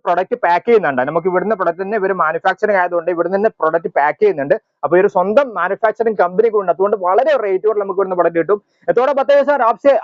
Product pack ചെയ്യുന്നുണ്ട്. നമുക്ക് ഇവിടുന്ന് പ്രൊഡക്റ്റ് തന്നെ ഇവർ മാനുഫാക്ചറിങ് ആയതുകൊണ്ട് ഇവിടുന്ന് തന്നെ പ്രൊഡക്റ്റ് പാക്ക് ചെയ്യുന്നുണ്ട്. അപ്പൊ ഒരു സ്വന്തം മാനുഫാക്ചറിങ് കമ്പനി ഉണ്ട്, അതുകൊണ്ട് വളരെ റേറ്റ് കൊണ്ട് നമുക്ക് ഇവിടുന്ന് പ്രൊഡക്റ്റ് കിട്ടും. थोड़ा बताइए सर,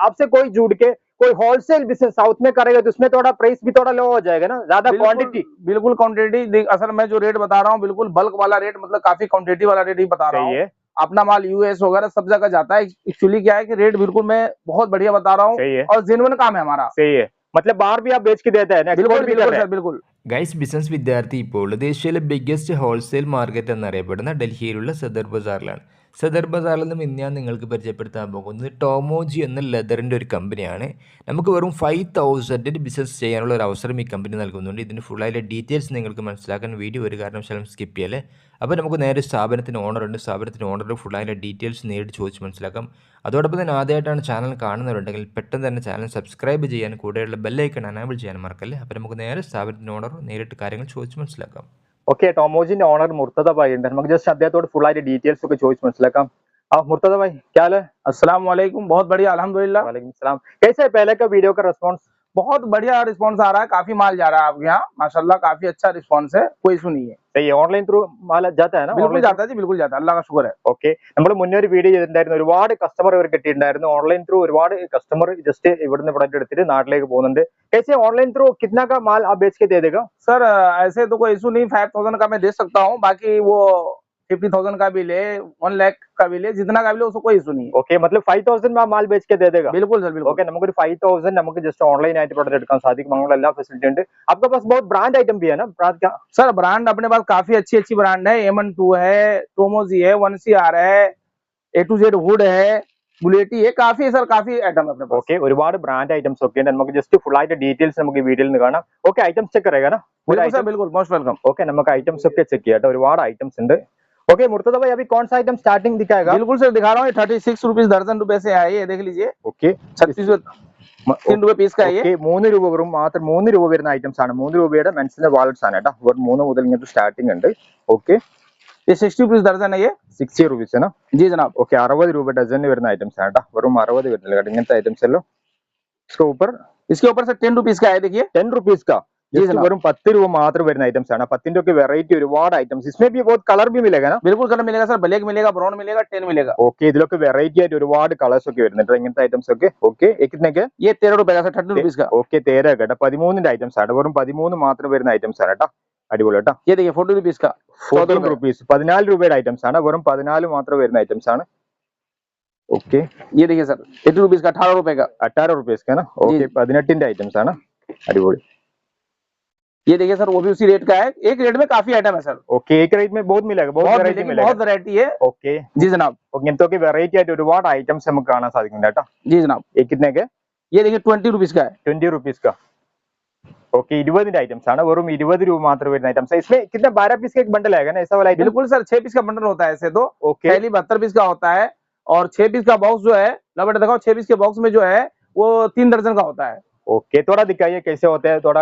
आपसे कोई जुड़ के कोई होलसेल बिजनेस साउथ में करेगा तो उसमें थोड़ा प्राइस भी थोड़ा लो हो जाएगा ना, ज्यादा क्वांटिटी? बिल्कुल क्वांटिटी, असल मैं जो रेट बता रहा हूँ बिल्कुल बल्क वाला रेट, मतलब काफी क्वांटिटी वाला रेट ही बता रहा हूँ। अपना माल यूएस वगैरह सब जगह जाता है। एक्चुअली क्या है कि रेट बिल्कुल मैं बहुत बढ़िया बता रहा हूँ और जेन्युइन काम है हमारा। सही है, मतलब बाहर भी आप बेच के देते हैं ना? बिल्कुल बिल्कुल सर, बिल्कुल। ഗൈസ്, ബിസിനസ് വിദ്യാർത്ഥി ഇപ്പോൾ ഉള്ളത് ഏഷ്യയിലെ ബിഗ്ഗസ്റ്റ് ഹോൾസെയിൽ മാർക്കറ്റ് എന്നറിയപ്പെടുന്ന ഡൽഹിയിലുള്ള സദർ ബസാറിലാണ്. സദർ ബസാറിൽ നിന്നും ഇന്ന് ഞാൻ നിങ്ങൾക്ക് പരിചയപ്പെടുത്താൻ പോകുന്നത് ടോമോജി എന്ന ലെതറിൻ്റെ ഒരു കമ്പനിയാണ്. നമുക്ക് വെറും 5,000 ബിസിനസ് ചെയ്യാനുള്ള ഒരു അവസരം ഈ കമ്പനി നൽകുന്നുണ്ട്. ഇതിൻ്റെ ഫുള്ളായിട്ട് ഡീറ്റെയിൽസ് നിങ്ങൾക്ക് മനസ്സിലാക്കാൻ വീഡിയോ ഒരു കാരണവശാലും സ്കിപ്പ് ചെയ്യല്ലേ. അപ്പോൾ നമുക്ക് നേരെ സ്ഥാപനത്തിന് ഓണറുണ്ട്, സ്ഥാപനത്തിന് ഓണറുടെ ഫുള്ളായിട്ട് ഡീറ്റെയിൽസ് നേരിട്ട് ചോദിച്ച് മനസ്സിലാക്കാം. അതോടൊപ്പം തന്നെ ആദ്യമായിട്ടാണ് ചാനൽ കാണുന്നവരുണ്ടെങ്കിൽ പെട്ടെന്ന് തന്നെ ചാനൽ സബ്സ്ക്രൈബ് ചെയ്യാൻ, കൂടെയുള്ള ബെല്ലൈക്കൺ അനേബിൾ ചെയ്യാൻ മറക്കല്ലേ. അപ്പോൾ നമുക്ക് നേരെ സ്ഥാപനത്തിൻ്റെ ഓണർ നേരിട്ട് കാര്യങ്ങൾ ചോദിച്ച് മനസ്സിലാക്കാം. ഓക്കെ, ടോമോജിന്റെ ഓണർ മുർത്തദ ഭായി ഉണ്ട്. നമുക്ക് ജസ്റ്റ് അദ്ദേഹത്തോട് ഫുൾ ആയിട്ട് ഡീറ്റെയിൽസ് ഒക്കെ ചോദിച്ച് മനസ്സിലാക്കാം. मुर्तजा भाई क्या हाल है? अस्सलाम वालेकुम, बहुत बढ़िया अल्हम्दुलिल्लाह। वालेकुम सलाम। कैसे है पहले का वीडियो का रिस्पांस? बहुत बढ़िया रिस्पांस आ रहा है, काफी माल जा रहा है आपके यहाँ माशाल्लाह, काफी अच्छा रिस्पांस है, कोई इशू नहीं है। सही है, ऑनलाइन थ्रू माल जाता है ना? बिल्कुल जाता है जी, बिल्कुल जाता है, अल्लाह का शुक्र है। ഓക്കെ, നമ്മൾ മുന്നേ ഒരു വീഡിയോ ചെയ്തിട്ടുണ്ടായിരുന്നു, ഒരുപാട് കസ്റ്റമർ ഇവർ കിട്ടിയിട്ടുണ്ടായിരുന്നു. ഓൺലൈൻ ത്രൂ ഒരുപാട് കസ്റ്റമർ ജസ്റ്റ് ഇവിടുന്ന് പ്രൊഡക്റ്റ് എടുത്തിട്ട് നാട്ടിലേക്ക് പോകുന്നുണ്ട്. कैसे ऑनलाइन थ्रू कितना का माल आप बेच के दे देगा? सर ऐसे तो कोई इशू नहीं, 5,000 का मैं दे सकता हूँ, बाकी वो 50,000 का भी ले, 1 लाख का भी ले, जितना का भी ले उसको कोई इशू नहीं है। ഓക്കെ, मतलब 5,000 में माल बेच के दे देगा? बिल्कुल सर, बिल्कुल। ഓക്കെ, നമുക്കൊരു 5,000 നമുക്ക് ജസ്റ്റ് ഓൺലൈൻ ആയിട്ട് പ്രൊഡക്റ്റ് എടുക്കാൻ സാധിക്കും. അങ്ങനെയുള്ള എല്ലാ ഫെസിലിറ്റി ഉണ്ട്. आपके पास बहुत ब्रांड आइटम भी है ना? ब्रांड क्या? सर ब्रांड अपने पास काफी अच्छी अच्छी ब्रांड है, M2 है, टोमोजी है, 1CR है, A to Z वुड है, बुलेटी है, काफी सर काफी आइटम है अपने पास। ഓക്കെ, ഒരുപാട് ബ്രാൻഡ് ഐറ്റംസ് ഒക്കെ ഉണ്ട്. നമുക്ക് ജസ്റ്റ് ഫുൾ ആയിട്ട് ഡീറ്റെയിൽസ് നമുക്ക് ഈ വീഡിയോയിൽ നിന്ന് കാണാം. ഓക്കെ, ഐറ്റംസ് ചെക്ക് കरेगा ना? बिल्कुल सर, बिल्कुल, मोस्ट वेलकम। ओके, നമുക്ക് ഐറ്റംസ് ഒക്കെ ചെക്ക് ചെയ്യാം. ഒരുപാട് ഐറ്റംസ് ഉണ്ട്. ओके मुर्तजा भाई, अभी कौन सा आइटम स्टार्टिंग दिखाएगा? बिल्कुल सर दिखा रहा हूँ, 36 रुपीज दर्जन रुपए से है, ये देख लीजिए। ओके, 3 रुपए पीस का है ये। 3 രൂപ വെറും മാത്രം 3 രൂപ വരുന്ന ഐറ്റംസ് ആണ്. 3 രൂപയുടെ മെൻസിന്റെ വാലറ്റ്സ് ആണ് കേട്ടോ. വെറും 3 മുതൽ ഇങ്ങനത്തെ സ്റ്റാർട്ടിംഗ് ഉണ്ട്. ഓക്കെ, ये 60 रुपीज दर्जन है, ये 60 रुपीस है ना? जी जनाब। ओके, 60 രൂപ ഡസന് വരുന്ന ഐറ്റംസ് ആണ് കേട്ടോ. വെറും 60 വരുന്നില്ല കേട്ടോ ഇങ്ങനത്തെ ഐറ്റംസ് എല്ലാം. इसके ऊपर से 10 रुपीज का है, देखिए 10 रुपीस का വെറും 10 രൂപ മാത്രം വരുന്ന ഐറ്റംസ് ആണ്. 10ന്റെ ഒക്കെ വെറൈറ്റി ഒരുപാട് ഐറ്റംസ്. इसमें भी बहुत कलर भी मिलेगा ना? बिल्कुल कलर मिलेगा सर, ब्लैक मिलेगा, ब्राउन मिलेगा, 10 मिलेगा। ओके, ഇതിലൊക്കെ വെറൈറ്റി ആയിട്ട് ഒരുപാട് കളേഴ്സ് ഒക്കെ വരുന്നുണ്ട് ഇങ്ങനത്തെ ഐറ്റംസ് ഒക്കെ. ഓക്കെ, कितने ये 13 रुपए का सर, 13 रुपीज का। ഓക്കെ, 13 കേട്ടോ. 13ന്റെ ഐറ്റംസ് ആണ്. വെറും 13 മാത്രം വരുന്ന ഐറ്റംസ് ആണ് കേട്ടോ. അടിപൊളി കേട്ടോ. ये देखिए 40 रुपीज का, 14 रुपीस 14 രൂപയുടെ ഐറ്റംസ് ആണ്. വെറും 14 മാത്രം വരുന്ന ഐറ്റംസ് ആണ്. ओके, ये देखिए सर 80 रुपीज का, 18 रुपए का, 18 रुपीस का ना? ओके, 18ന്റെ ഐറ്റംസ് ആണ്. അടിപൊളി. ये देखिए सर वो भी उसी रेट का है, एक रेट में काफी आइटम है सर। ओके, एक रेट में बहुत मिलेगा, बहुत वैरायटी मिलेगा, बहुत वैरायटी है। ओके जी जनाब। ഇങ്ങനത്തെ ഒക്കെ വെറൈറ്റി ആയിട്ട് ഒരുപാട് ഐറ്റംസ് നമുക്ക് കാണാൻ സാധിക്കുന്നുണ്ട് കേട്ടോ. जी जनाब। ये कितने के? ये देखिए 20 रुपीज का है, 20 रुपीस का। ओके, 20ന്റെ ഐറ്റംസ് ആണ്. വെറും 20 രൂപ മാത്രം വരുന്ന ഐറ്റംസ് है. इसमें कितना 12 पीस का एक बंडल आएगा ना, ऐसा वाला आइटम? बिल्कुल सर, 6 पीस का बंडल होता है ऐसे तो। ओके, पहली 72 पीस का होता है और 6 पीस का बॉक्स जो है, लो बेटा दिखाओ, 6 पीस के बॉक्स में जो है वो 3 दर्जन का होता है। ओके, थोड़ा दिखाइए कैसे होता है, थोड़ा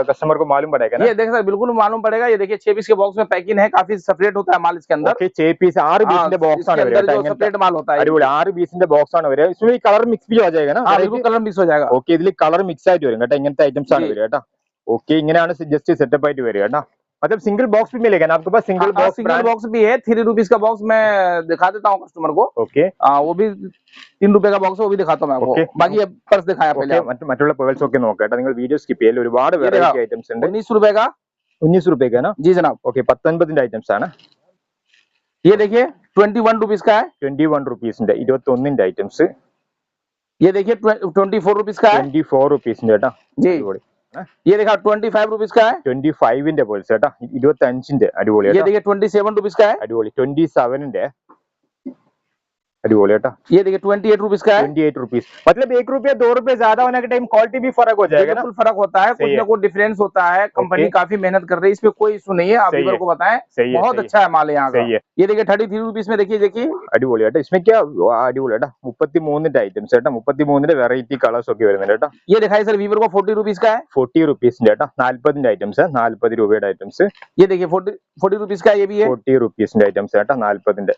कस्टमर को मालूम पड़ेगा ना? ये देखिए सर बिल्कुल मालूम पड़ेगा। ये देखिए 6 पीस के बॉक्स में पैकिंग है, काफी सेपरेट होता है माल इसके अंदर। ओके, 6 पीस 6 പീസിന്റെ ബോക്സ് ആണ് വരിക കേട്ടോ. सेपरेट माल होता है, അടിപൊളി. 6 പീസിന്റെ ബോക്സ് ആണ് വരിക. इसमें कलर मिक्स भी हो जाएगा ना? हाँ बिल्कुल कलर मिक्स हो जाएगा। ഓക്കെ, ഇതിൽ കളർ മിക്സ് ആയിട്ട് വരും കേട്ടോ. ഇങ്ങനത്തെ ഐറ്റംസ് ആണ് വരിക കേട്ടോ. ഓക്കെ, ഇങ്ങനെയാണ് ജസ്റ്റ് സെറ്റപ്പ് ആയിട്ട് വരിക കേട്ടോ. मतलब सिंगल बॉक्स भी मिलेगा ना आपके पास? सिंगल बॉक्स भी है, 3 रुपीज का बॉक्स मैं दिखा देता हूँ कस्टमर को। ओके, वो भी 3 रुपए का बॉक्स है, वो भी दिखाता हूँ मैं आपको। बाकी ये पर्स दिखाया पहले। മറ്റുള്ള പേഴ്സ് ഒക്കെ നോക്കാം കേട്ടോ. നിങ്ങൾ വീഡിയോ സ്കിപ്പ് ചെയ്യല്ലേ. ഒരുപാട് വെറൈറ്റി ഐറ്റംസ് ഉണ്ട്. 19 रुपए का, 19 रुपए का ना? जी जनाब। ओके, 19ന്റെ ഐറ്റംസ് ആണ്. ये देखिए 21 रुपीज का है, 21 रुपीസിന്റെ 21ന്റെ ഐറ്റംസ്. ये देखिए 24 रुपीज का है, 24 रुपीസിന്റെ കേട്ടോ. जी। ये देखा 25 रुपीज का है, 25ന്റെ പേഴ്സ് കേട്ടോ. 25ന്റെ അടിപൊളി ये കേട്ടോ. देखिए 27 रुपीज का है, അടിപൊളി. 27ന്റെ अടിപൊളി കേട്ടോ. ये देखिए 28 रुपीज का है, 28 रुपीस। मतलब 1 रुपया 2 रुपए ज्यादा होने के टाइम क्वालिटी भी फर्क हो जाएगा ना? बिल्कुल फर्क होता है, कुछ ना कुछ डिफरेंस होता है। कंपनी काफी मेहनत कर रही है, इसमें कोई इशू नहीं है। आप इधर को बताएं, बहुत अच्छा है माल यहाँ का। ये देखिए 33 रुपीस में, देखिए देखिए അടിപൊളി കേട്ടോ. इसमें क्या അടിപൊളി കേട്ടോ. 33ന്റെ ഐറ്റംസ് കേട്ടോ. 33ന്റെ വെറൈറ്റി കളേഴ്സ് ഒക്കെ വരുന്നുണ്ട് കേട്ടോ. ये दिखाई सर वीवर को 40 रुपीस का है, 40 रुपीസിന്റെ കേട്ടോ. 40ന്റെ ഐറ്റംസ്, 40 രൂപയുടെ ഐറ്റംസ്. ये देखिए 40 रुपीस का, ये भी है 40 रुपीസിന്റെ ഐറ്റംസ് കേട്ടോ. 40ന്റെ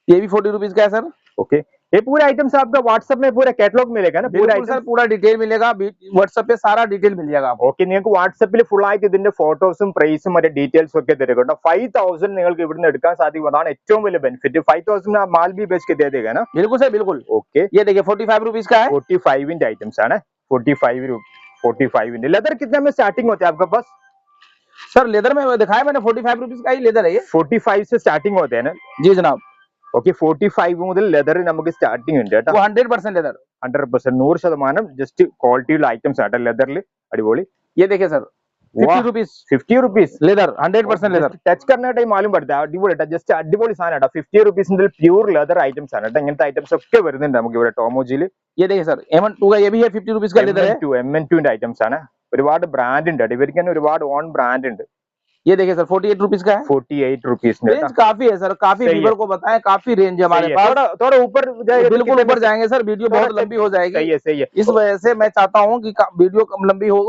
ये भी 40 रुपीस का है सर। ओके, ये पूरा आइटम्स आपका व्हाट्सएप में पूरा कैटलॉग मिलेगा ना? पूरा बिल्कुल सर, पूरा डिटेल मिलेगा, व्हाट्सएप पे सारा डिटेल मिल जाएगा आपको. ഓക്കെ, നിങ്ങൾക്ക് വാട്സപ്പിൽ ഫുൾ ആയിട്ട് ഇതിന്റെ ഫോട്ടോസും പ്രൈസും മറ്റേ ഡീറ്റെയിൽസും ഒക്കെ തരും കേട്ടോ. 5000 നിങ്ങൾക്ക് ഇവിടുന്ന് എടുക്കാൻ സാധിക്കും, അതാണ് ഏറ്റവും വലിയ ബെനിഫിറ്റ്. 5000 മാൽ भी बेच के दे देगा ना? बिल्कुल सर बिल्कुल. ओके, ये देखिए 45 रुपीज का है. 45 आइटम्स है ना? 45 लेदर कितने में स्टार्टिंग होते हैं आपके पास? सर लेदर में दिखाया मैंने 45 रुपीज का ही लेदर है ये. 45 से स्टार्टिंग होते हैं ना? जी जनाब. ഓക്കെ, 45 മുതൽ ലെതർ നമുക്ക് സ്റ്റാർട്ടിംഗ് ഉണ്ട് കേട്ടോ. 100% लेदर. 100% 100% ജസ്റ്റ് ക്വാളിറ്റിയുള്ള ഐറ്റംസ് ആട്ടോ ലെതറിൽ. അടിപൊളി. ये देखिए sir 50 rupees. 50 rupees leather 100% leather. Touch करने टाइम मालूम पड़ता है. അടിപൊളി കേട്ടോ, ജസ്റ്റ് അടിപൊളി സാധനം കേട്ടോ. 50 റുപ്പീസിന്റെ പ്യൂർ ലെതർ ഐറ്റംസ് ആണ് കേട്ടോ. ഇങ്ങനത്തെ ഐറ്റംസ് ഒക്കെ വരുന്നുണ്ട് നമുക്ക് ഇവിടെ ടോമോജിയിൽ. ये देखिए सर M2 का ये भी है 50 रुपीज का लेदर है. MN2 ന്റെ ഐറ്റംസ് ആണ്. ഒരുപാട് ബ്രാൻഡ് ഉണ്ട്, ഇവർക്ക് തന്നെ ഒരുപാട് ഓൺ ബ്രാൻഡ് ഉണ്ട്. ये देखिए सर 48 रुपीज का है. 48 रुपीस रेंज काफी है सर, काफी व्यूअर को बताएं, काफी रेंज है हमारे पास. थोड़ा ऊपर जाएगा, बिल्कुल ऊपर जाएंगे सर, वीडियो बहुत लंबी हो जाएगी. सही है. इस वजह से मैं चाहता हूँ कि वीडियो कम लंबी हो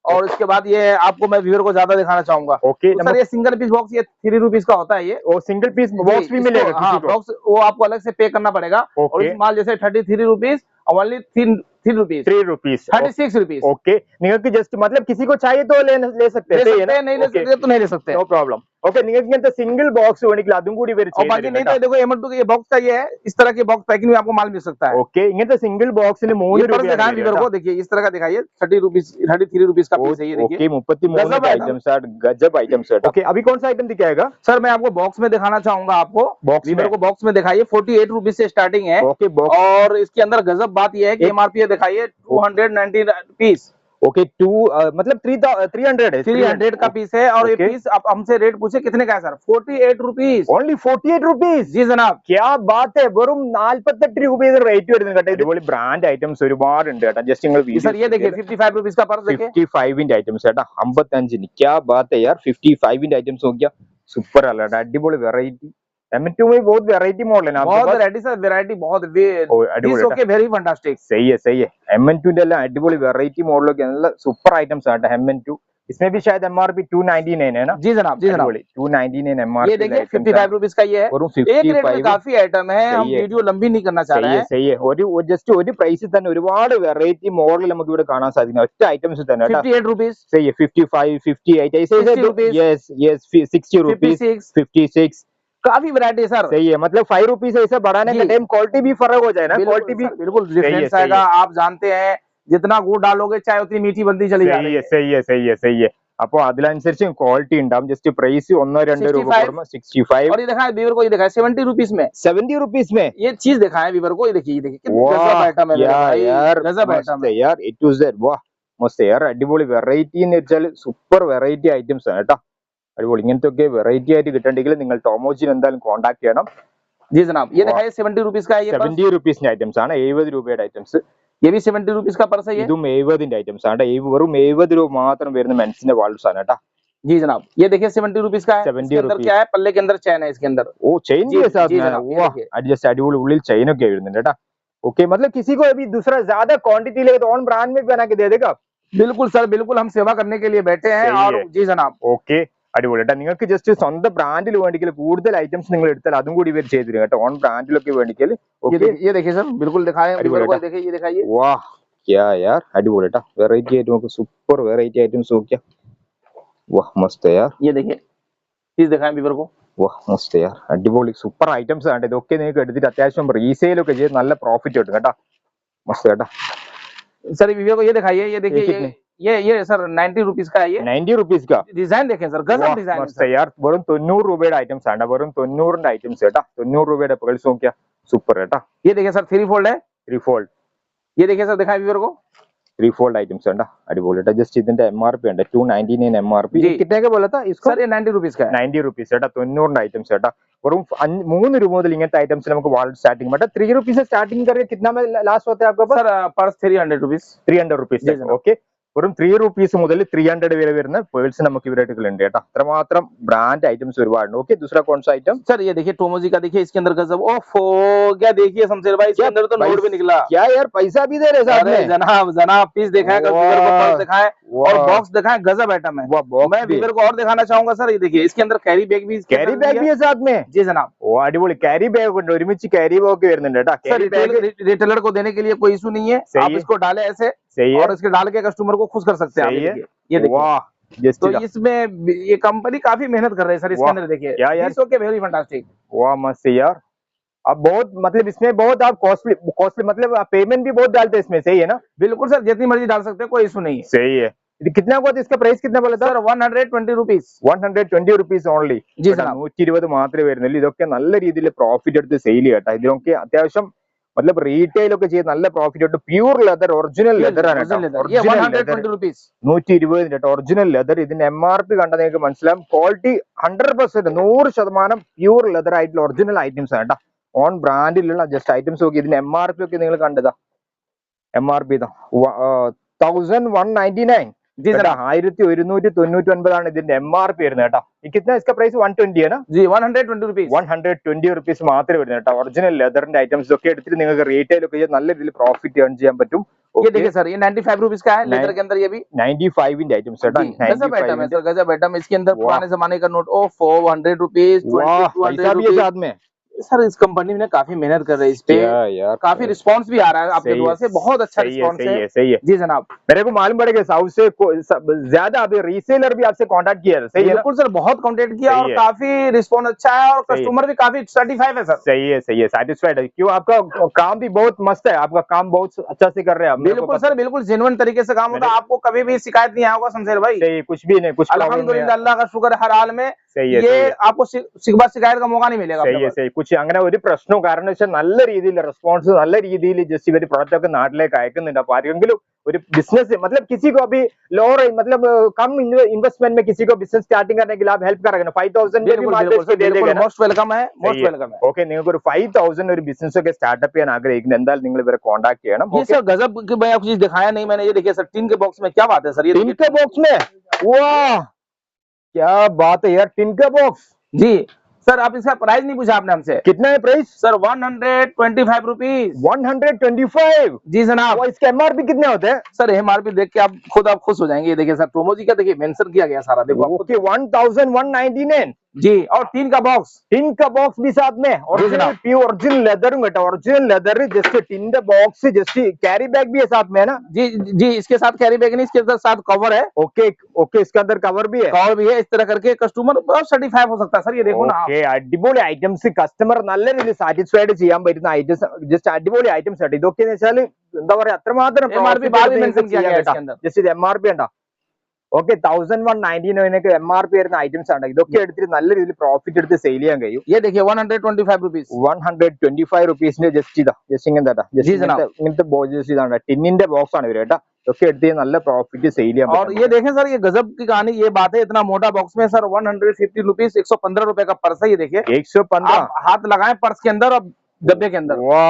और इसके बाद ये आपको मैं व्यूअर को ज्यादा दिखाना चाहूंगा. ओके तो सर ये सिंगल पीस बॉक्स ये 3 रुपीज का होता है ये. वो सिंगल पीस बॉक्स भी मिलेगा हाँ, किसी को? बॉक्स वो आपको अलग से पे करना पड़ेगा. और इस माल जैसे 33 rupees only 3 rupees. 3 rupees 36 rupees. Okay, നിങ്ങൾക്ക് ജസ്റ്റ് मतलब किसी को चाहिए तो ले सकते हैं. नहीं ले सकते तो नहीं ले सकते. No problem. ഓക്കെ, നിങ്ങൾക്ക് ഇങ്ങനത്തെ സിംഗിൾ ബോക്സ് വേണമെങ്കിൽ അതും കൂടി ഇവർ और बाकी नहीं तो देखो M2 का ये बॉक्स का ये है, इस तरह के बॉक्स पैकिंग में आपको माल मिल सकता है. ഓക്കെ, ഇങ്ങനത്തെ സിംഗിൾ ബോക്സിന് 3 ये पर्स दिखाएं व्यूअर को, देखिए इस तरह का दिखाइए. 30 रुपीज 33 रुपीज का पीस है ये देखिए. ओके, 33 आइटम्स है, गजब आइटम्स है. ओके, अभी कौन सा आइटम दिखाएगा सर? मैं आपको बॉक्स में दिखाना चाहूंगा आपको. बॉक्स में व्यूअर को बॉक्स में दिखाइए. 48 रुपीज से स्टार्टिंग है. Okay, box. और इसके अंदर गजब बात यह है कि MRP दिखाइए 290 पीस. ओके, मतलब 300 है. 300 का पीस है. और ये पीस आप हमसे रेट पूछे कितने का है सर? 48 रुपीज. Only 48 rupees. जी जनाब. क्या बात है, വെറും 48 രൂപ റേറ്റ് വരുന്നത് കേട്ടോ. ഇതുപോലെ ബ്രാൻഡ് ഐറ്റംസ് ഒരുപാട് ഉണ്ട് കേട്ടോ. ജസ്റ്റ് നിങ്ങൾ सर ये देखिए 55 रुपीज का पर्स देखिए. 55 ഐറ്റംസ് കേട്ടോ. 55. क्या बात है यार, 55 ഐറ്റംസ് നോക്കിയാ സൂപ്പർ അല്ല കേട്ടോ. അടിപൊളി വെറൈറ്റി. M2 में बहुत वेराइटी मॉडल है ना आपके बहुत पास? वैरायटी सर, वैरायटी बहुत. अടിപൊളി ओके वेरी फैंटास्टिक. सही है. M2 ന്റെ എല്ലാം അടിപൊളി വെറൈറ്റി മോഡലൊക്കെ നല്ല സൂപ്പർ ഐറ്റംസ് ആണ് കേട്ടോ. M2 इसमें भी शायद MRP 299 है ना? जी जनाब, जी जनाब. 299 MRP. ये देखिए 55 रुपीज का ये है. एक रेट में काफी आइटम है. हम वीडियो लंबी नहीं करना चाह रहे हैं. सही है. ജസ്റ്റ് ഒരു പ്രൈസിൽ തന്നെ ഒരുപാട് വെറൈറ്റി മോഡൽ നമുക്ക് ഇവിടെ കാണാൻ സാധിക്കുന്ന ഒറ്റ ഐറ്റംസ് തന്നെ കേട്ടോ. 58 रुपीज. सही है. 55, 58 ऐसे 60 रुपीज. Yes 60 rupees. 56. काफी वैरायटी है सर. सही है. मतलब 5 रुपीज ऐसे बढ़ाने का टाइम क्वालिटी भी फर्क हो जाए ना. क्वालिटी भी बिल्कुल डिफरेंस आएगा. आप जानते हैं जितना गुड़ डालोगे चाय उतनी मीठी बनती चली जाएगी. सही है. അപ്പൊ അതിനനുസരിച്ച് ക്വാളിറ്റി ഉണ്ടാവും. ജസ്റ്റ് പ്രൈസ് 1-2 രൂപ കൂടുമ്പോൾ 65. और ये दिखाएं व्यूअर को, ये दिखाएं 70 रुपीज में. 70 रुपीस में ये चीज दिखाएं व्यूअर को. ये देखिए कितनी गजब आइटम है मेरे भाई. गजब आइटम है यार. A to Z. वाह മസ്ത് യാർ. അടിപൊളി വെറൈറ്റി എന്ന് വെച്ചാൽ സൂപ്പർ വെറൈറ്റി ഐറ്റംസ് ആണ് കേട്ടോ. അടിപൊളി. ഇങ്ങനത്തെ ഒക്കെ വെറൈറ്റി ആയിട്ട് കിട്ടണമെങ്കിൽ നിങ്ങൾ ടോമോജിനെ എന്തായാലും കോൺടാക്ട് ചെയ്യണം. जी जनाब. ये दिखाइए 70 रुपीज का है ये. 70 റുപ്പീസിന്റെ ഐറ്റംസ് ആണ്. 70 രൂപയുടെ ഐറ്റംസ്. ये भी 70 रुपीज का पर्स है ये. ഇതും 70ന്റെ ഐറ്റംസ് ആണ്. വെറും 70 രൂപ മാത്രം വരുന്ന മെൻസിന്റെ വാൾസ് ആണ് കേട്ടോ. जी जनाब. ये देखिए 70 रुपीज का है. 70 इसके अंदर क्या है? पल्ले के अंदर चैन है इसके अंदर. ओ चेन जी, के साथ जी में जनाब, ये वाह देखिए. एडजस्ट अडिबुल उള്ളിൽ ചെയിൻ ഒക്കെ വരുന്നുണ്ട് കേട്ടോ. ओके, मतलब किसी को अभी दूसरा ज्यादा क्वांटिटी लेगा तो ऑन ब्रांड में भी बना के दे देगा. बिल्कुल सर बिल्कुल, हम सेवा करने के लिए बैठे हैं. सही और है. जी जनाब. ओके, അടിപൊളി കേട്ടോ. നിങ്ങൾക്ക് ജസ്റ്റ് സ്വന്തം ബ്രാൻഡിൽ വേണ്ടിക്കൽ കൂടുതൽ ഐറ്റംസ് നിങ്ങൾ എടുത്താൽ അതും കൂടി ഇവർ ചെയ്തു തരും കേട്ടോ. ഓൺ ബ്രാൻഡിലൊക്കെ വേണ്ടിക്കൽ. ये देखिए सर बिल्कुल दिखाएं व्यूअर को. देखिए ये दिखाइए. वाह क्या यार, അടിപൊളി കേട്ടോ. വെറൈറ്റി ആയിട്ട് നമുക്ക് സൂപ്പർ വെറൈറ്റി ഐറ്റംസ് നോക്കിയാ. वाह मस्त है यार. ये देखिए चीज दिखाएं व्यूअर को. वाह मस्त है यार. അടിപൊളി സൂപ്പർ ഐറ്റംസ് ആണ്. ഇതൊക്കെ നിങ്ങൾക്ക് എടുത്തിട്ട് അത്യാവശ്യം റീസെയിൽ ഒക്കെ ചെയ്ത് നല്ല പ്രോഫിറ്റ് കിട്ടും കേട്ടോ. മस्त കേട്ടോ. सर व्यूअर को ये दिखाइए. ये देखिए ये सर 90 रुपीज का है ये. 90 रुपीस का डिजाइन देखें सर, गजब डिजाइन मस्त है यार. വെറും 90 രൂപയുടെ ഐറ്റംസ് ആണ്. വെറും 90ന്റെ ഐറ്റംസ് കേട്ടോ. 90 രൂപയുടെ പകൽസ് നോക്കിയാ സൂപ്പർ കേട്ടോ. ये देखिए सर 3 फोल्ड है. 3 फोल्ड. ये देखिए सर दिखाएं व्यूअर को. 3 फोल्ड ഐറ്റംസ് ഉണ്ട്. അടിപൊളി കേട്ടോ. ജസ്റ്റ് ഇതിന്റെ MRP ഉണ്ട് 299 MRP. कितने का बोला था इसको? सर ये 90 रुपीज का है. 90 रुपीस കേട്ടോ. 90ന്റെ ഐറ്റംസ് കേട്ടോ. വെറും 3 രൂപ മുതൽ ഇങ്ങനത്തെ ഐറ്റംസ് നമുക്ക് വാൾട്ട് സ്റ്റാർട്ടിംഗ് मतलब 3 रुपीस से स्टार्टिंग करके कितना में लास्ट होता है आपका पास? Sir purse 300 rupees. 300 rupees. Okay, വെറും 3 rupees മുതൽ 300 വരെ വരുന്ന പേഴ്സ് നമുക്ക് ഇവരുടെ അടുക്കലുണ്ട് കേട്ടോ. അത്രമാത്രം ബ്രാൻഡ് ഐറ്റംസ് ഒരുപാടുണ്ട്. ओके दूसरा कौन सा आइटम सर? ये देखिए टोमोजी का, देखिए इसके अंदर गजब, ओफो क्या देखिए शमशेर भाई, इसके अंदर तो नोट भी निकला। क्या यार, पैसा भी दे रहे साथ अरे में। जनाब जनाब पीस दिखाए, व्यूअर को पर्स दिखाए और वाह। बॉक्स दिखाए, गजब आइटम है। वाह, बॉक्स मैं भी। व्यूअर को और दिखाना चाहूंगा सर, ये देखिए इसके अंदर कैरी बैग भी, इसके कैरी अंदर बैग भी है साथ में। जी जनाब। ഓ അടിപൊളി, ക്യാരി ബാഗ് ഉണ്ട്, ഒരുമിച്ച് ക്യാരി ബാഗ് വരുന്നുണ്ട് കേട്ടോ. सर ക്യാരി ബാഗ് रिटेलर को देने के लिए कोई इशू नहीं है, सही आप है। इसको डाले ऐसे सही है। और इसके डाल के कस्टमर को खुश कर सकते हैं आप। सही ये है। देखिए, ये देखिए। वाह जस्ट तो इसमें ये कंपनी काफी मेहनत कर रही है सर, इसके वाह, अंदर देखिए क्या यार। Okay very fantastic. वाह मस्त है यार। अब बहुत मतलब इसमें बहुत आप कॉस्टली मतलब पेमेंट भी बहुत डालते हैं इसमें, सही है ना। बिल्कुल सर, जितनी मर्जी डाल सकते हैं, कोई इशू नहीं है। सही है। ഇത് कितना हुआ था, इसका प्राइस कितना बोला था? Sir 120 rupees. 120 rupees only. जी जनाब। 120 മാത്രമേ വരുന്നുള്ളൂ. ഇതൊക്കെ നല്ല രീതിയിൽ പ്രോഫിറ്റ് എടുത്ത് സെയിൽ ചെയ്യട്ടെ. ഇതിനൊക്കെ അത്യാവശ്യം മਤലബ് റീറ്റെയിൽ ഒക്കെ ചെയ്ത് നല്ല പ്രോഫിറ്റ് എടുത്ത് പ്യൂർ ലെതർ, ഒറിജിനൽ ലെതർ ആണ് കേട്ടോ. ये ഒറിജിനൽ ലെതർ 120 रुपीस। 120 കേട്ടോ, ഒറിജിനൽ ലെതർ. ഇതിന്റെ MRP കണ്ടാൽ നിങ്ങൾക്ക് മനസ്സിലാവും. ക്വാളിറ്റി 100% 100% പ്യൂർ ലെതർ ആയിട്ടുള്ള ഒറിജിനൽ ഐറ്റംസ് ആണ് കേട്ടോ. ഓൺ ബ്രാൻഡിലുള്ള ജസ്റ്റ് ഐറ്റംസ് നോക്കി. ഇതിന്റെ MRP ഒക്കെ നിങ്ങൾ കണ്ടതാ. MRP ഇതാ 1199 जी सर। 1199 ആണ് ഇതിന്റെ MRP വരുന്നത് കേട്ടോ. कितना इसका प्राइस 120 है ना जी 120 रुपीस। 120 rupees മാത്രമേ വരുന്നത് കേട്ടോ. ഒറിജിനൽ ലെതറിന്റെ ഐറ്റംസ് ഒക്കെ എടുത്തിട്ട് നിങ്ങൾക്ക് റീറ്റെയിൽ ഒക്കെ ചെയ്ത് നല്ല രീതിയിൽ പ്രോഫിറ്റ് ഏൺ ചെയ്യാൻ പറ്റും. ये देखिए सर, ये 95 रुपीस का है लेदर के अंदर, ये भी 95 ന്റെ ഐറ്റംസ് കേട്ടോ. गजब आइटम है सर, गजब आइटम। इसके अंदर वाह। पुराने जमाने का नोट, ओफो 100 रुपीस, वाह, 200 पैसा भी है रुपीस। साथ में। सर इस कंपनी में काफी मेहनत कर रही है इस पे, यार काफी रिस्पांस भी आ रहा है आपके सही दुआ है, से, बहुत अच्छा सही है, रिस्पांस सही है। है, सही है। जी जनाब। मेरे को मालूम पड़ेगा साउथ से ज्यादा अभी रीसेलर भी आपसे कांटेक्ट किया है, सही है ना? बिल्कुल सर, बहुत कांटेक्ट किया सही और है। काफी रिस्पांस अच्छा है और सही है। कस्टमर भी काफी सर्टिफाइड है सर। सही है, सही है, सेटिस्फाइड है। क्यों, आपका काम भी बहुत मस्त है, आपका काम बहुत अच्छा से कर रहे हैं आप। मेरे को बिल्कुल पता- सर, बिल्कुल जेन्युइन तरीके से काम होता है, आपको कभी भी शिकायत नहीं आएगा शमशेर भाई। सही, कुछ भी नहीं, कुछ problem नहीं है। अल्हम्दुलिल्लाह, अल्लाह का शुक्र है, हर हाल में सही है, ये सही है। आपको शिकायत का मौका नहीं मिलेगा सही अपने है, पास। सही कुछ അങ്ങനെ ഒരു പ്രശ്നവും, കാരണം വെച്ചാൽ നല്ല രീതിയിൽ റെസ്പോൺസ്, നല്ല രീതിയിൽ ജസ്റ്റ് ഇവർ പ്രൊഡക്റ്റ് ഒക്കെ നാട്ടിലേക്ക് അയക്കുന്നുണ്ട്. അപ്പൊ ആരെങ്കിലും ഒരു बिजनेस मतलब किसी को अभी लो मतलब कम इन्वेस्टमेंट में किसी को बिजनेस स्टार्टिंग करने के लिए आप हेल्प करेंगे ना, 5000 में भी मार्केट को दे देगा ना. मोस्ट वेलकम है, मोस्ट सही है. वेलकम है। ഓക്കെ, നിങ്ങൾക്ക് ഒരു 5000 ഒരു ബിസിനസ് ഒക്കെ സ്റ്റാർട്ടപ്പ് ചെയ്യാൻ ആഗ്രഹിക്കുന്നത് എന്തായാലും നിങ്ങൾ ഇവരെ കോൺടാക്ട് ചെയ്യണം. ये सर गजब की, मैं आपको चीज दिखाया नहीं मैंने, ये देखिए सर टिन के बॉक्स में, क्या बात है सर, ये टिन के बॉक्स में, वाह क्या बात है यार, टिन का बॉक्स। जी सर, आप इसका प्राइस नहीं पूछा आपने हमसे, कितना है प्राइस? Sir 125 rupees. 125। जी जनाब। और इसके MRP कितने होते हैं? सर MRP देख के आप खुश हो जाएंगे। ये देखिए सर, प्रोमोजी का देखिए मेंशन किया गया सारा, देखो आपको। ओके 1199 जी, और टीन का बॉक्स, टिन का बॉक्स भी साथ में, ओरिजिनल प्योर ओरिजिनल लेदर बेटा, ओरिजिनल लेदर जस्ट टिन का बॉक्स जस्ट कैरी बैग भी है साथ में, है ना? जी जी, इसके साथ कैरी बैग नहीं, इसके साथ कवर है। ओके ओके, इसके अंदर कवर भी है, कवर भी है। इस तरह करके कस्टमर बहुत सर्टिफाइड हो सकता है सर, ये देखो ना आप। ഓക്കെ അടിപൊളി ഐറ്റംസ്, കസ്റ്റമർ നല്ല രീതിയിൽ സാറ്റിസ്ഫൈഡ് ചെയ്യാൻ പറ്റുന്ന ഐറ്റംസ്, ജസ്റ്റ് അടിപൊളി ഐറ്റംസ് ആയിട്ട്. ഇതൊക്കെ എന്ന് വെച്ചാൽ എന്താ പറയാ, അത്രമാത്രം MRP बाहर भी मेंशन किया गया है इसके अंदर। ജസ്റ്റ് ഇത് MRP ഉണ്ടോ? ഓക്കെ 1199 MRP വരുന്ന ഐറ്റംസ് ആണ്. ഇതൊക്കെ എടുത്തിട്ട് നല്ല രീതിയിൽ പ്രോഫിറ്റ് എടുത്ത് സെയിൽ ചെയ്യാൻ കഴിയും. ये देखिए 125 रुपीस। 125 റുപ്പീസിന്റെ ജസ്റ്റ് ഇതാ, ജസ്റ്റ് ഇങ്ങനത്തെ जी जनाब। ഇങ്ങനത്തെ ബോക്സ് ഇതാണ്, ടിന്നിന്റെ ബോക്സ് ആണ് ഇവര് കേട്ടോ. ഇതൊക്കെ എടുത്ത് നല്ല പ്രോഫിറ്റ് സെയിൽ ചെയ്യാൻ और ये देखें सर, ये गजब की कहानी, ये बात है, इतना मोटा बॉक्स में सर 150 रुपीस, 115 रुपए का पर्स है। ये देखिए 115, आप हाथ लगाएं पर्स के अंदर और डब्बे के अंदर। വാ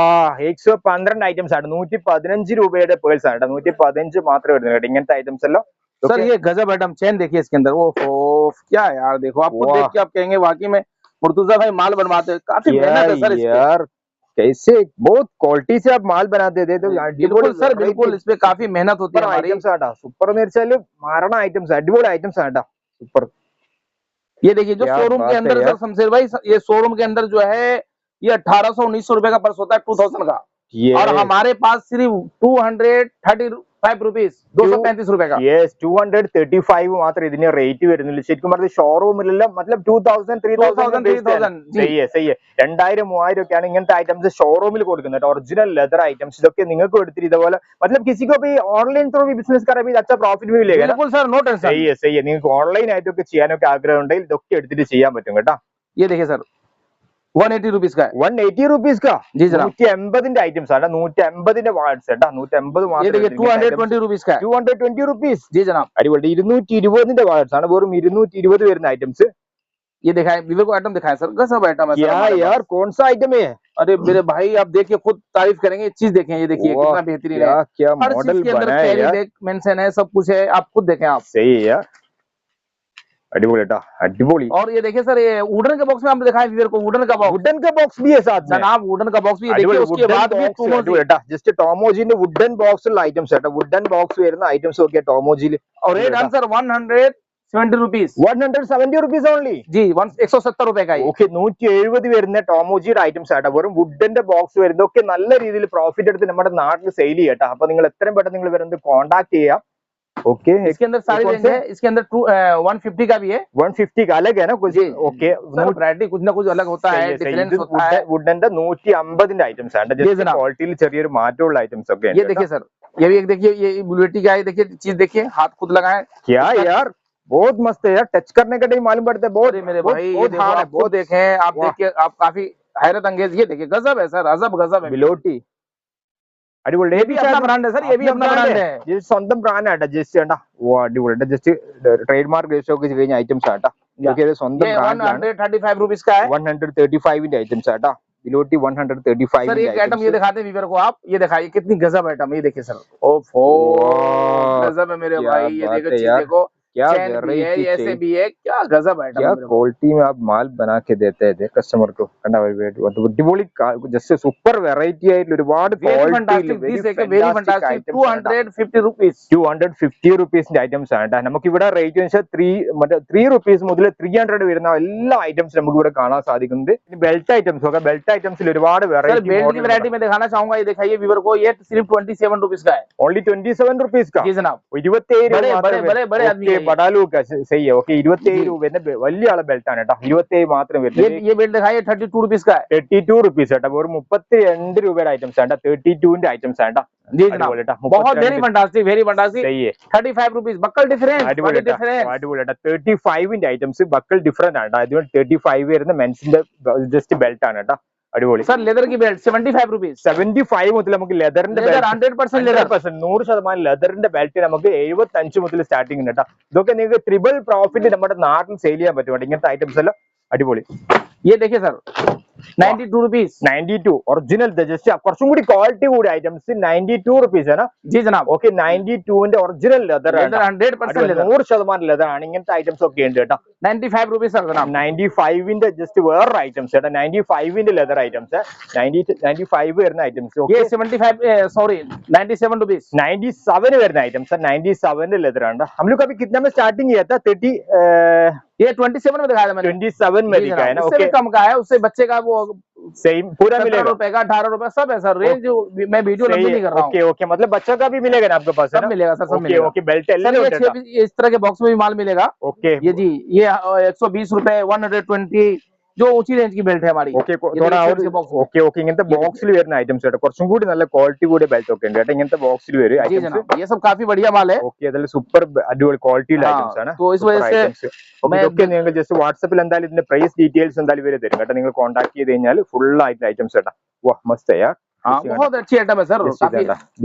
112 ഐറ്റംസ് ആണ്. 115 രൂപയുടെ പേഴ്സ് ആണ് കേട്ടോ. 115 മാത്രമേ വരുന്നത് കേട്ടോ ഇങ്ങനത്തെ ഐറ്റംസ് എല്ലാം. सर ये गजब आइटम, चेन देखिए इसके अंदर, ओहो क्या यार, देखो आपको वाह। देख के आप कहेंगे वाकई में मुर्तुजा भाई माल बनवाते हैं, काफी मेहनत है सर इस पे। यार कैसे बहुत क्वालिटी से आप माल बनाते थे. बिल्कुल सर, बिल्कुल इस पे काफी मेहनत होती है हमारी। ഐറ്റംസ് ആട്ടാ, സൂപ്പർ എന്ന് വെച്ചാൽ മാറണ ഐറ്റംസ്, അടിപൊളി ഐറ്റംസ് ആട്ടാ, സൂപ്പർ. ये देखिए जो क्या शोरूम बात के है अंदर यार। सर शमशेर भाई, ये शोरूम के अंदर जो है ये 1800-1900 रुपए का पर्स होता है, 2000 का, और हमारे पास सिर्फ 235 रुपीस, 235 रुपए का। യെസ് 235 മാത്രം ഇതിന് റേറ്റ് വരുന്നില്ല. ശരിക്കും പറഞ്ഞാൽ ഷോറൂമിലെല്ലാം മਤലബ് 2000 3000 जी। 2000-3000 ഒക്കെയാണ് ഇങ്ങനത്തെ ഐറ്റംസ് ഷോറൂമിൽ കൊടുക്കുന്നത്. ഒറിജിനൽ ലെതർ ഐറ്റംസ് ഇതൊക്കെ നിങ്ങൾക്ക് എടുത്തിട്ട് ഇതുപോലെ मतलब किसी को भी ऑनलाइन थ्रू भी बिजनेस करा भी अच्छा प्रॉफिट भी मिलेगा ना. बिल्कुल सर, नो टेंशन। सही है, सही है. നിങ്ങൾക്ക് ഓൺലൈൻ ആയിട്ടൊക്കെ ചെയ്യാനൊക്കെ ആഗ്രഹം ഉണ്ടെങ്കിൽ ഇതൊക്കെ എടുത്തിട്ട് ചെയ്യാൻ പറ്റും കേട്ടോ. ये देखिए सर 180 रुपीस का है। 180 रुपीस का जी जनाब। 150 ഐറ്റംസ് ആണ്. 150 വാട്സ് കേട്ടോ, 150 ये देखिए 220 रुपीस का है। 220 रुपीस. जी जनाब। അടിപൊളി. 220 വാട്സ് ആണ്, വെറും 220 വരുന്ന ഐറ്റംസ്. ये दिखाए वीवो को आइटम दिखाए सर, गजब आइटम है सर क्या हमारे पास। यार कौन सा आइटम है? अरे मेरे भाई आप देखिए खुद तारीफ करेंगे, ये चीज देखें, ये देखिए वाह, कितना बेहतरीन है। क्या क्या हर मॉडल चीज के अंदर बना है कैरी यार। बैग मेंशन है, सब कुछ है, आप खुद देखें आप। सही है यार, अടിപൊളി ട്ടാ, अടിപൊളി। और ये देखिए सर, ये वुडन के बॉक्स में हम दिखाए वीवर को, वुडन का बॉक्स, वुडन का बॉक्स भी है साथ में जनाब वुडन का बॉक्स भी देखिए, അടിപൊളി उसके बाद भी അടിപൊളി ട്ടാ। ജസ്റ്റ് ടോമോജിന്റെ വുഡൻ ബോക്സ് ഉള്ള ഐറ്റംസ് കേട്ടോ, വുഡൻ ബോക്സ് വരുന്ന ഐറ്റംസ് ഒക്കെ ടോമോജിയിൽ और rate answer 170 rupees 170 rupees only जी, 170 रुपए का ये। ഓക്കെ 170 വരുന്ന ടോമോജിയുടെ ഐറ്റംസ് ആട്ടോ, വെറും വുഡന്റെ ബോക്സ് വരുന്നതൊക്കെ നല്ല രീതിയിൽ പ്രോഫിറ്റ് എടുത്ത് നമ്മുടെ നാട്ടിൽ സെയിൽ ചെയ്യട്ടോ। അപ്പൊ നിങ്ങൾ എത്രയും പെട്ടെന്ന് നിങ്ങൾ വരുന്നത് കോൺടാക്ട് ചെയ്യാം। ओके इसके अंदर सारी रेंज है, इसके अंदर 150 का भी है, 150 का अलग है ना कुछ? ओके वैरायटी कुछ ना कुछ अलग होता है, डिफरेंस होता है। വുഡന്റെ 150 ഐറ്റംസ് ആണ്, ജസ്റ്റ് ക്വാളിറ്റിയിൽ ചെറിയൊരു മാറ്റമുള്ള ഐറ്റംസ് ഒക്കെ ये देखिए सर, ये भी एक देखिए, ये बुलेटी का है, देखिए चीज देखिए, हाथ खुद लगाए, क्या यार बहुत मस्त है यार, टच करने का टाइम मालूम पड़ता है बहुत। मेरे भाई ये बहुत देखो, हार्ड है, आप खुद देखें, आप देखिए, आप काफी हैरत अंगेज, ये देखिए गजब है सर, अजब गजब है। बिलोटी അടിപൊളി, ये भी अपना ब्रांड है सर, ये भी अपना ब्रांड है, ഇത് സ്വന്തം ബ്രാൻഡ് ആട്ടാ ജസ്റ്റ് കണ്ടാ। ഓ അടിപൊളി, ജസ്റ്റ് ട്രേഡ് മാർക്ക് രജിസ്റ്റർ ഒക്കെ ചെയ്ത് കഴിഞ്ഞ ഐറ്റംസ് ആട്ടാ, ഇതൊക്കെ സ്വന്തം ये ബ്രാൻഡിലാണ്। 135 रुपीज का है, 135 ഐറ്റംസ് ആട്ടാ, बिलोटी 135 सर एक आइटम ये दिखाते हैं वीवर को, आप ये दिखाइए कितनी गजब आइटम, ये देखिए सर, ओफो गजब है मेरे भाई, ये देखो चीज देखो, क्या चैन भी है, वेराइटी ऐसे भी है, क्या गजब आइटम क्या है मेरे भाई। क्वालिटी में आप माल बना के देते हैं कस्टमर को, കണ്ടാ അടിപൊളി ജസ്റ്റ് സൂപ്പർ വെറൈറ്റി ആയിട്ടുള്ള ഒരുപാട് Very fantastic, this is a very fantastic 250 rupees 250 റുപ്പീസിന്റെ items ആണ് ട്ടാ. നമുക്ക് ഇവിടെ റേറ്റ് വെച്ചാൽ 3 റുപ്പീസ് മുതൽ 300 വരുന്ന എല്ലാ ഐറ്റംസ് നമുക്ക് ഇവിടെ കാണാൻ സാധിക്കുന്നത്। ബെൽറ്റ് ഐറ്റംസ് ഒക്കെ, ബെൽറ്റ് ഐറ്റംസിൽ ഒരുപാട് सर बेल्ट की വെറൈറ്റി वैरायटी में दिखाना चाहूंगा, ये दिखाइए वीवर को, ये सिर्फ 27 रुपीज का है। ओनली 27 റുപ്പീസ് का जी जनाब, 27 बड़े बड़े बड़े बड़े आदमी ഓക്കെ का ये। ബഡാലു का सही है ओके 27 രൂപന്റെ വലിയ ആളെ ബെൽറ്റ് ആണ് കേട്ടോ, 27 മാത്രം വരുന്നത്। ये बेल्ट दिखाइए 32 रुपीज का है। 32 റുപ്പീസ് കേട്ടോ, വെറും 32 രൂപയുടെ ഐറ്റംസ് ആണ്, 32ന്റെ ഐറ്റംസ് ആണ് जी जनाब, बहुत वेरी फंटास्टिक 35 रुपीज, बक्कल डिफरेंस, അടിപൊളി 35ന്റെ ഐറ്റംസ് ബക്കൽ ഡിഫറെന്റ് ആണ് കേട്ടോ, അതുകൊണ്ട് 35 വരുന്ന മെൻസിന്റെ ജസ്റ്റ് ബെൽറ്റ് ആണ് കേട്ടോ, അടിപൊളി। सर लेदर की बेल्ट 75 रुपीज, 75 മുതൽ നമുക്ക് ലെതറിന്റെ 100% लेदर, 100% ലെതറിന്റെ ബെൽറ്റ് നമുക്ക് 75 മുതൽ സ്റ്റാർട്ടിംഗ് ഉണ്ട് കേട്ടോ। ഇതൊക്കെ നിങ്ങൾക്ക് ട്രിപ്പിൾ പ്രോഫിറ്റ് നമ്മുടെ നാട്ടിൽ സെയിൽ ചെയ്യാൻ പറ്റും കേട്ടോ, ഇങ്ങനത്തെ ഐറ്റംസ് എല്ലാം അടിപൊളി। ये देखिए सर 92 रुपीज 92 ഒറിജിനൽ ജസ്റ്റ് കുറച്ചും കൂടി ക്വാളിറ്റി കൂടി ഐറ്റംസ് 92 റുപ്പീസ് ആണ്। जी जनाब, ഓക്കെ 92ന്റെ ഒറിജിനൽ ലെതർ 100% लेदर, 100% ലെതർ ആണ്, ഇങ്ങനത്തെ ഐറ്റംസ് ഒക്കെ ഉണ്ട് കേട്ടോ। 95 रुपीज सर जनाब, 95ന്റെ ജസ്റ്റ് വേറെ ഐറ്റംസ് കേട്ടോ, 95ന്റെ ലെതർ ഐറ്റംസ് 95 വരുന്ന ഐറ്റംസ് ये 75 सॉरी 97 रुपीज 97 വരുന്ന ഐറ്റംസ് 97ന്റെ ലെതർ ആണ്। हम लोग अभी कितना में स्टार्टिंग किया था 30 ये 27 में दिखाया था मैंने, 27 में दिखा है ना, उससे भी ओके कम का है, उससे बच्चे का वो सेम पूरा 17 मिलेगा रुपए का 18 रुपए सब है सर, रेंज मैं वीडियो लंबी नहीं कर रहा हूँ, ओके ओके मतलब बच्चों का भी मिलेगा ना आपके पास है सब ना? मिलेगा सर, सब ओके मिलेगा ओके बेल्ट सर, ये इस तरह के बॉक्स में भी माल मिलेगा। ओके ये जी, ये 120 रुपए 120, जो ऊंची रेंज की बेल्ट है हमारी, ഓക്കെ ये देखिए box में। ഓക്കെ ഓക്കെ ഇങ്ങനത്തെ ബോക്സിൽ വരുന്ന ഐറ്റംസ് കേട്ടോ, കുറച്ചും കൂടി നല്ല ക്വാളിറ്റി കൂടിയ ബെൽറ്റ് ഒക്കെ ഉണ്ട് കേട്ടോ, ഇങ്ങനത്തെ ബോക്സിൽ വരും जी ഐറ്റംസ്। जनाब, ये सब काफी बढ़िया माल है। ഓക്കെ അതെല്ലാം സൂപ്പർ അടിപൊളി ക്വാളിറ്റിയുള്ള हाँ, ഐറ്റംസ് ആണ്, तो इस वजह से मैं ഇതൊക്കെ നിങ്ങൾ ജസ്റ്റ് വാട്സാപ്പിൽ എന്തായാലും ഇതിന്റെ പ്രൈസ് ഡീറ്റെയിൽസ് എന്തായാലും ഇവര് തരും കേട്ടോ, നിങ്ങൾ കോൺടാക്ട് ചെയ്ത് കഴിഞ്ഞാൽ ഫുൾ ആയിട്ടുള്ള ഐറ്റംസ് കേട്ടോ। വാ മസ്ത് യാർ, हाँ बहुत अच्छी आइटम है सर,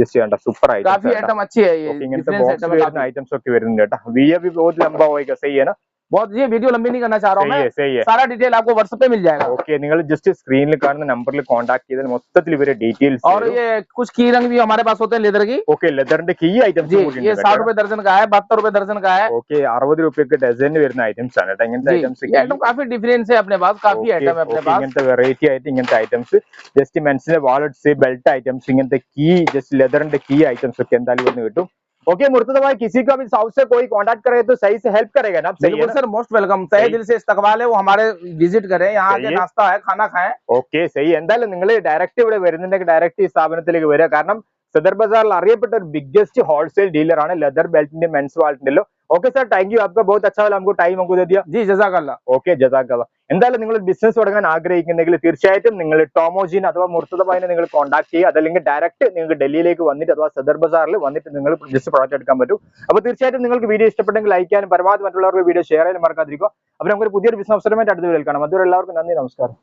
ജസ്റ്റ് കണ്ട സൂപ്പർ काफी ഐറ്റംസ് आइटम अच्छी है, ये ഇങ്ങനത്തെ डिफरेंस ബോക്സിൽ आइटम है വരുന്ന काफी। ഐറ്റംസ് ഒക്കെ വരുന്നുണ്ട് കേട്ടോ। വിയ भी बहुत लंबा होएगा सही है ना? बहुत, ये वीडियो लंबी नहीं करना चाह रहा हूँ सही मैं, है सही है सारा डिटेल आपको व्हाट्सएप पे मिल जाएगा। ഓക്കെ നിങ്ങൾ ജസ്റ്റ് സ്ക്രീനിൽ കാണുന്ന നമ്പറിൽ കോൺടാക്ട് ചെയ്താൽ മൊത്തത്തിൽ ഇവരെ ഡീറ്റെയിൽസ്। और ये कुछ की रंग भी हमारे पास होते हैं लेदर की, ഓക്കെ ലെതറിന്റെ കീ ഐറ്റംസ് जी കൂടി ये ഉണ്ട് 60 रुपए दर्जन का है, 72 रुपए दर्जन का है। ഓക്കെ 60 രൂപയ്ക്ക് ഡസന് വരുന്ന ഐറ്റംസ് ആണ് കേട്ടോ, ഇങ്ങനത്തെ जी ഐറ്റംസ് ये आइटम काफी डिफरेंस है अपने पास, काफी आइटम है अपने पास। ഇങ്ങനത്തെ വെറൈറ്റി ആയിട്ട് ഇങ്ങനത്തെ ഐറ്റംസ് ജസ്റ്റ് മെൻസിന്റെ വാലറ്റ്സ് ബെൽറ്റ് ഐറ്റംസ് ഇങ്ങനത്തെ കീ ജസ്റ്റ് ലെതറിന്റെ കീ ഐറ്റംസ് ഒക്കെ എന്തായാലും വന്ന് കിട്ടും। ओके मुर्तजा भाई, किसी का भी साउथ से कोई कांटेक्ट करे तो सही से हेल्प करेगा ना आप? सही है बिल्कुल ना? सर, मोस्ट वेलकम, तहे दिल से इस्तकबाल है, वो हमारे विजिट करें, यहाँ सही के है। नाश्ता है, खाना खाएं। ഓക്കെ സഹി, എന്തായാലും നിങ്ങൾ ഡയറക്റ്റ് ഇവിടെ വരുന്നുണ്ടെങ്കിൽ ഡയറക്റ്റ് ഈ സ്ഥാപനത്തിലേക്ക് വരിക, കാരണം സദർ ബസാറിൽ അറിയപ്പെട്ട ഒരു ബിഗ്ഗസ്റ്റ് ഹോൾസെയിൽ ഡീലർ ആണ് ലെതർ ബെൽറ്റിന്റെ മെൻസ് വാൾട്ടിന്റെ। ഓക്കെ സർ, താങ്ക് യു, आपका बहुत अच्छा वाला, हमको टाइम हमको दे दिया। जी जज़ाकल्लाह। ഓക്കെ ജസാക്കല്ലാഹ്। എന്തായാലും നിങ്ങൾ ബിസിനസ് തുടങ്ങാൻ ആഗ്രഹിക്കുന്നെങ്കിൽ തീർച്ചയായിട്ടും നിങ്ങൾ ടോമോജിൻ അഥവാ മുർത്തദ ഭായിനെ നിങ്ങൾ കോൺടാക്ട് ചെയ്യുക, അതല്ലെങ്കിൽ ഡയറക്റ്റ് നിങ്ങൾക്ക് ഡൽഹിയിലേക്ക് വന്നിട്ട് അഥവാ സദർ ബസാറിൽ വന്നിട്ട് നിങ്ങൾ ജസ്റ്റ് പ്രോഡക്റ്റ് എടുക്കാൻ പറ്റും। അപ്പോൾ തീർച്ചയായിട്ടും നിങ്ങൾക്ക് വീഡിയോ ഇഷ്ടപ്പെട്ടെങ്കിൽ ലൈക്ക് ചെയ്യാനും പരമാവധി മറ്റുള്ളവർക്ക് വീഡിയോ ഷെയർ ചെയ്യാനും മറക്കാതിരിക്കുക। അപ്പോൾ നമുക്കൊരു പുതിയൊരു ബിസിനസ് അവസരമായിട്ട് അടുത്ത വീഡിയോയിൽ കാണാം. അതുവരെ എല്ലാവർക്കും നന്ദി, നമസ്കാരം.